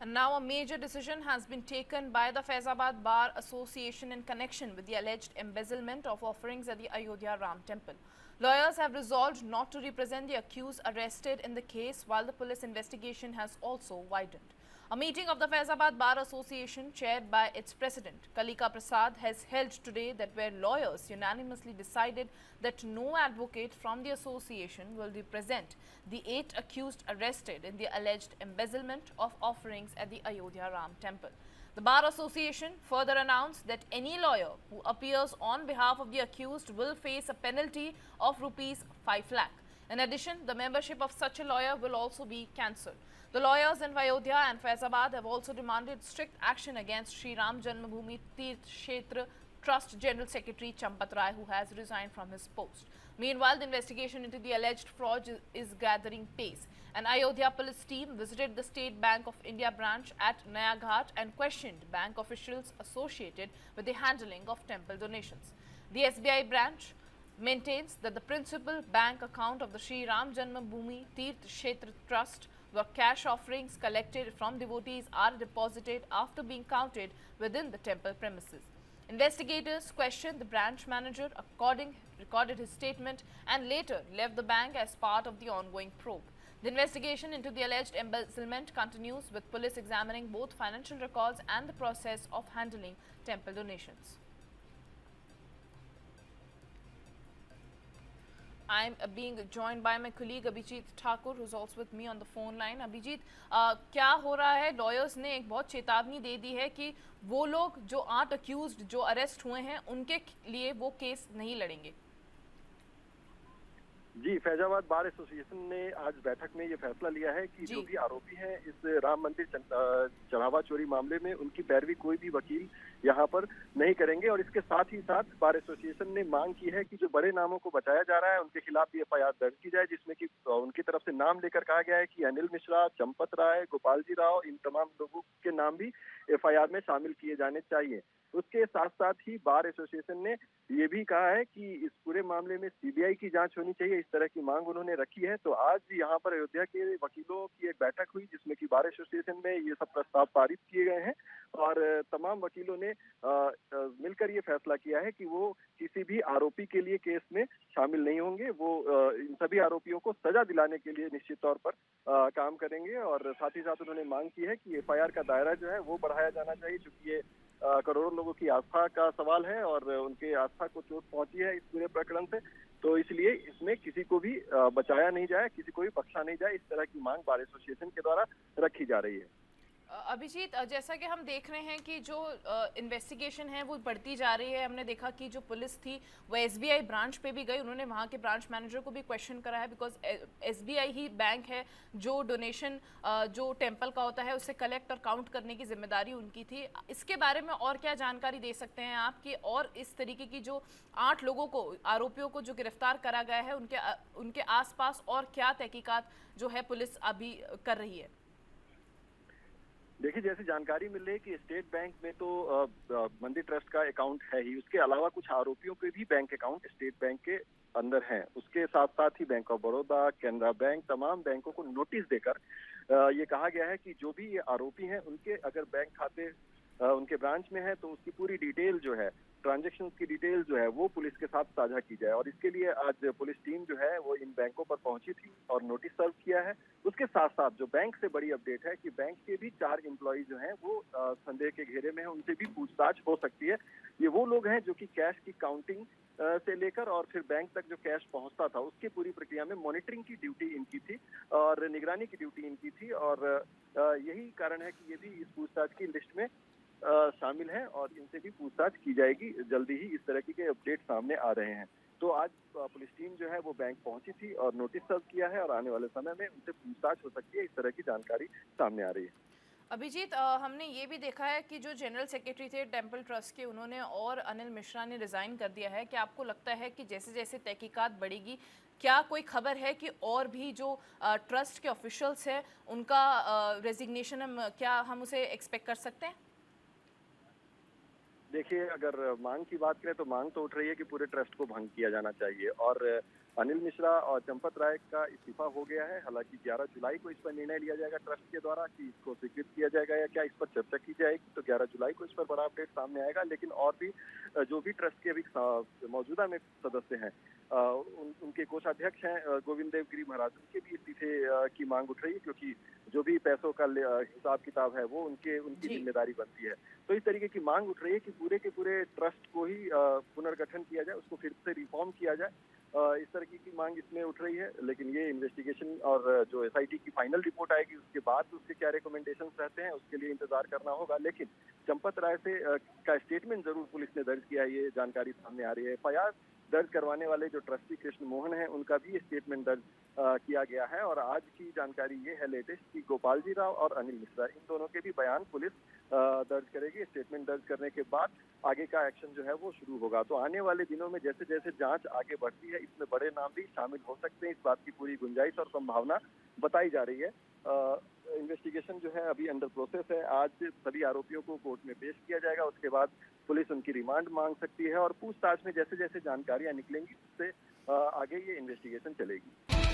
And now a major decision has been taken by the Faizabad Bar Association in connection with the alleged embezzlement of offerings at the Ayodhya Ram Temple. Lawyers have resolved not to represent the accused arrested in the case, while the police investigation has also widened. A meeting of the Faizabad Bar Association, chaired by its president, Kalika Prasad, has held today that where lawyers unanimously decided that no advocate from the association will represent the 8 accused arrested in the alleged embezzlement of offerings at the Ayodhya Ram Temple. The Bar Association further announced that any lawyer who appears on behalf of the accused will face a penalty of rupees 5 lakh. In addition, the membership of such a lawyer will also be cancelled. The lawyers in Ayodhya and Faizabad have also demanded strict action against Sri Ram Janmabhoomi Tirth Kshetra Trust General Secretary Champat Rai, who has resigned from his post. Meanwhile, the investigation into the alleged fraud is gathering pace. An Ayodhya police team visited the State Bank of India branch at Naya Ghat and questioned bank officials associated with the handling of temple donations. The SBI branch maintains that the principal bank account of the Sri Ram Janmabhoomi Tirth Kshetra Trust, where cash offerings collected from devotees are deposited after being counted within the temple premises. Investigators questioned the branch manager, recorded his statement, and later left the bank as part of the ongoing probe. The investigation into the alleged embezzlement continues, with police examining both financial records and the process of handling temple donations. I'm being joined by my colleague Abhijit Thakur, who's also with me on the phone line. Abhijit, क्या हो रहा है? Lawyers ने एक बहुत चेतावनी दे दी है कि वो लोग जो 8 अक्यूज्ड जो अरेस्ट हुए हैं उनके लिए वो केस नहीं लड़ेंगे। जी, फैजाबाद बार एसोसिएशन ने आज बैठक में ये फैसला लिया है कि जो भी आरोपी हैं इस राम मंदिर चढ़ावा चोरी मामले में, उनकी पैरवी कोई भी वकील यहाँ पर नहीं करेंगे। और इसके साथ ही साथ बार एसोसिएशन ने मांग की है कि जो बड़े नामों को बचाया जा रहा है उनके खिलाफ भी एफआईआर दर्ज की जाए, जिसमें कि उनकी तरफ से नाम लेकर कहा गया है कि अनिल मिश्रा, चंपत राय, गोपाल जी राव, इन तमाम लोगों के नाम भी एफआईआर में शामिल किए जाने चाहिए। उसके साथ साथ ही बार एसोसिएशन ने ये भी कहा है कि इस पूरे मामले में सीबीआई की जांच होनी चाहिए, इस तरह की मांग उन्होंने रखी है। तो आज यहाँ पर अयोध्या के वकीलों की एक बैठक हुई, जिसमें कि बार एसोसिएशन में ये सब प्रस्ताव पारित किए गए हैं और तमाम वकीलों ने मिलकर ये फैसला किया है कि वो किसी भी आरोपी के लिए केस में शामिल नहीं होंगे। वो इन सभी आरोपियों को सजा दिलाने के लिए निश्चित तौर पर काम करेंगे। और साथ ही साथ उन्होंने मांग की है कि एफआईआर का दायरा जो है वो बढ़ाया जाना चाहिए, क्योंकि ये करोड़ों लोगों की आस्था का सवाल है और उनके आस्था को चोट पहुंची है इस पूरे प्रकरण से। तो इसलिए इसमें किसी को भी बचाया नहीं जाए, किसी को भी बख्शा नहीं जाए, इस तरह की मांग बार एसोसिएशन के द्वारा रखी जा रही है। अभिजीत, जैसा कि हम देख रहे हैं कि जो इन्वेस्टिगेशन है वो बढ़ती जा रही है। हमने देखा कि जो पुलिस थी वो एसबीआई ब्रांच पे भी गई, उन्होंने वहाँ के ब्रांच मैनेजर को भी क्वेश्चन करा है, बिकॉज एसबीआई ही बैंक है जो डोनेशन जो टेम्पल का होता है उसे कलेक्ट और काउंट करने की जिम्मेदारी उनकी थी। इसके बारे में और क्या जानकारी दे सकते हैं आप कि और इस तरीके की जो 8 लोगों को, आरोपियों को जो गिरफ्तार करा गया है, उनके आसपास और क्या तहकीकात जो है पुलिस अभी कर रही है? देखिए, जैसी जानकारी मिल रही है कि स्टेट बैंक में तो मंदिर ट्रस्ट का अकाउंट है ही, उसके अलावा कुछ आरोपियों के भी बैंक अकाउंट स्टेट बैंक के अंदर हैं। उसके साथ साथ ही बैंक ऑफ बड़ौदा, कैनरा बैंक, तमाम बैंकों को नोटिस देकर ये कहा गया है कि जो भी ये आरोपी हैं उनके अगर बैंक खाते उनके ब्रांच में है तो उसकी पूरी डिटेल जो है, ट्रांजैक्शन की डिटेल जो है वो पुलिस के साथ साझा की जाए। और इसके लिए आज पुलिस टीम जो है वो इन बैंकों पर पहुंची थी और नोटिस सर्व किया है। उसके साथ साथ जो बैंक से बड़ी अपडेट है कि बैंक के भी 4 एम्प्लॉय जो हैं वो संदेह के घेरे में है, उनसे भी पूछताछ हो सकती है। ये वो लोग हैं जो कि कैश की काउंटिंग से लेकर और फिर बैंक तक जो कैश पहुंचता था उसकी पूरी प्रक्रिया में मॉनिटरिंग की ड्यूटी इनकी थी और निगरानी की ड्यूटी इनकी थी। और यही कारण है कि ये भी इस पूछताछ की लिस्ट में शामिल है और इनसे भी पूछताछ की जाएगी। जल्दी ही इस तरह के अपडेट सामने आ रहे हैं। तो आज पुलिस टीम जो है वो बैंक पहुंची थी और नोटिस सर्व किया है और आने वाले समय में उनसे पूछताछ हो सकती है, इस तरह की जानकारी सामने आ रही है। अभिजीत, हमने ये भी देखा है कि जो जनरल सेक्रेटरी थे टेम्पल ट्रस्ट के, उन्होंने और अनिल मिश्रा ने रिज़ाइन कर दिया है। क्या आपको लगता है कि जैसे जैसे तहकीकात बढ़ेगी, क्या कोई खबर है कि और भी जो ट्रस्ट के ऑफिशियल्स हैं उनका रेजिग्नेशन क्या हम उसे एक्सपेक्ट कर सकते हैं? देखिए, अगर मांग की बात करें तो मांग तो उठ रही है कि पूरे ट्रस्ट को भंग किया जाना चाहिए और अनिल मिश्रा और चंपत राय का इस्तीफा हो गया है। हालांकि 11 जुलाई को इस पर निर्णय लिया जाएगा ट्रस्ट के द्वारा कि इसको स्वीकृत किया जाएगा या क्या, इस पर चर्चा की जाएगी। तो 11 जुलाई को इस पर बड़ा अपडेट सामने आएगा। लेकिन और भी जो भी ट्रस्ट के अभी मौजूदा में सदस्य हैं, उनके कोषाध्यक्ष हैं गोविंद देव गिरी महाराज, उनके भी इस्तीफे की मांग उठ रही है, क्योंकि जो भी पैसों का हिसाब किताब है वो उनकी जिम्मेदारी बनती है। तो इस तरीके की मांग उठ रही है कि पूरे के पूरे ट्रस्ट को ही पुनर्गठन किया जाए, उसको फिर से रिफॉर्म किया जाए। इस तरह की मांग इसमें उठ रही है। लेकिन ये इन्वेस्टिगेशन और जो एसआईटी की फाइनल रिपोर्ट आएगी उसके बाद उसके क्या रिकमेंडेशंस रहते हैं उसके लिए इंतजार करना होगा। लेकिन चंपत राय से का स्टेटमेंट जरूर पुलिस ने दर्ज किया है, ये जानकारी सामने आ रही है। एफआईआर दर्ज करवाने वाले जो ट्रस्टी कृष्ण मोहन है, उनका भी स्टेटमेंट दर्ज किया गया है। और आज की जानकारी ये है लेटेस्ट कि गोपाल जी राव और अनिल मिश्रा, इन दोनों के भी बयान पुलिस दर्ज करेगी। स्टेटमेंट दर्ज करने के बाद आगे का एक्शन जो है वो शुरू होगा। तो आने वाले दिनों में जैसे जैसे जांच आगे बढ़ती है, इसमें बड़े नाम भी शामिल हो सकते हैं, इस बात की पूरी गुंजाइश और संभावना बताई जा रही है। इन्वेस्टिगेशन जो है अभी अंडर प्रोसेस है। आज सभी आरोपियों को कोर्ट में पेश किया जाएगा, उसके बाद पुलिस उनकी रिमांड मांग सकती है और पूछताछ में जैसे जैसे जानकारियां निकलेंगी उससे आगे ये इन्वेस्टिगेशन चलेगी।